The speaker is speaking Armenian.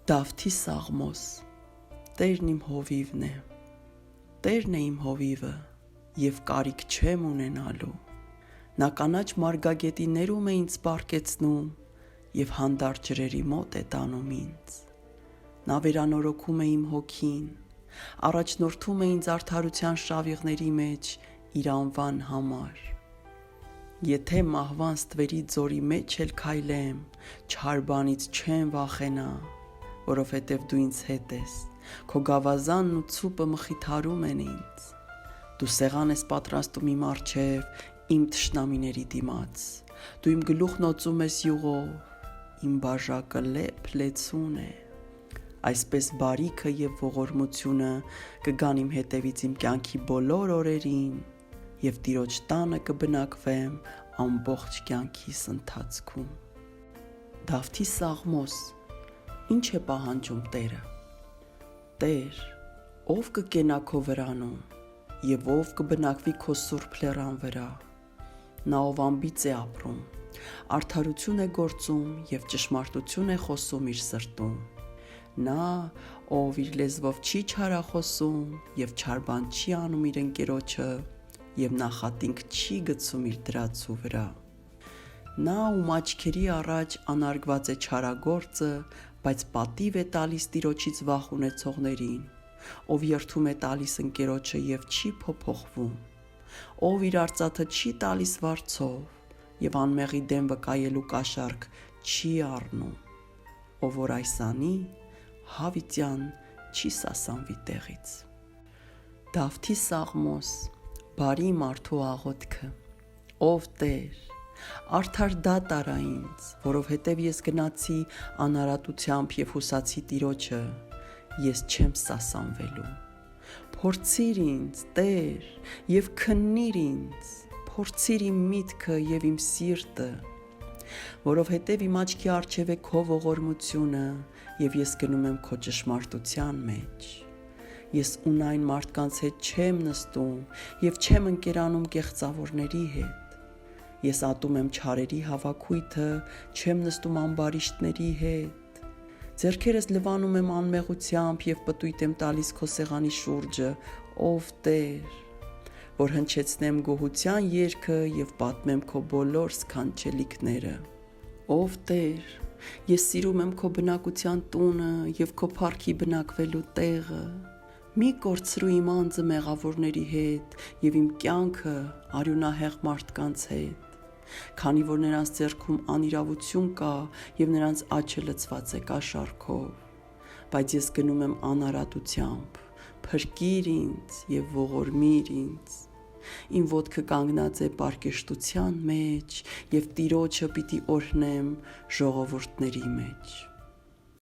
Դավթի Սաղմոս, Տերն իմ հովիվն է, Տերն է իմ հովիվը, և կարիք չեմ ունենալու, Նա կանաչ մարգագետի ներում է ինձ պառկեցնում, և հանդարտ ջրերի մոտ է տանում ինձ, Նա վերանորոգում է իմ հոգին, առաջնորդում է ինձ արդարության շավիղների մեջ իր անվան համար, Եթե մահվան ստվերի ձորի մեջ էլ քայլեմ, չար բանից չեմ վախենա, որովհետև դու ինձ հետ ես, քո գավազանն ու ցուպը մխիթարում են ինձ, Դու սեղան ես պատրաստում իմ առջև, իմ թշնամիների դիմաց, Դու իմ գլուխն օծում ես յուղով, իմ բաժակը լեփ-լեցուն է, Այսպես բարիքը և ողորմությունը կգան իմ հետևից իմ կյանքի բոլոր օրերին, և Տիրոջ տանը կբնակվեմ ամբողջ կյանքիս ընթացքում։ Դավթի Սաղմոս, ինչ է պահանջում Տերը։ Տեր, ով կկենա քո վրանում, և ով կբնակվի քո սուրբ լեռան վրա, Նա ով անբիծ է ապրում, արդարություն է գործում և ճշմարտություն է խոսում իր սրտում, Նա, ով իր լեզվով չի չարախոսում և չար բան չի անում իր ընկերոջը և նախատինք չի գցում իր դրածու վրա, Նա, ում աչքերի առաջ անարգված է չարագործը, բայց պատիվ է տալիս Տիրոջից վախ ունեցողներին, ով երդում է տալիս ընկերոջը և չի փոփոխվում, ով իր արծաթը չի տալիս վարձով և անմեղի դեմ վկայելու կաշառք չի առնում, ով որ այս անի, հավիտյան չի սասանվի տեղից։ Դավթի Սաղմոս, բարի մարդու աղոթքը, ով Տեր, արդար դատ արա ինձ, որովհետև ես գնացի անարատությամբ և հուսացի Տիրոջը, ես չեմ սասանվելու, Փորձիր ինձ, Տեր, և քննիր ինձ, փորձիր իմ միտքը և իմ սիրտը, որովհետև իմ աչքի առջև է քո ողորմությունը, և ես գնում եմ քո ճշմարտության մեջ, Ես ունայն մարդկանց հետ չեմ նստում և չեմ ընկերանում կեղծավորների հետ, Ես ատում եմ չարերի հավաքույթը, չեմ նստում ամբարիշտների հետ, Ձեռքերս լվանում եմ անմեղությամբ և պտույտ եմ տալիս քո սեղանի շուրջը, ով Տեր, որ հնչեցնեմ գոհության երգը և պատմեմ քո բոլոր սքանչելիքները, ով Տեր, ես սիրում եմ քո բնակության տունը և քո փառքի բնակվելու տեղը, Մի կորցրու իմ անձը մեղավորների հետ և իմ կյանքը արյունահեղ մարդկանց հետ, Քանի որ նրանց ձեռքում անիրավություն կա և նրանց աջը լցված է կաշառքով, Բայց ես գնում եմ անարատությամբ, փրկիր ինձ և ողորմիր ինձ, Իմ ոտքը կանգնած է պարկեշտության մեջ և Տիրոջը պիտի օրհնեմ ժողովուրդների մեջ։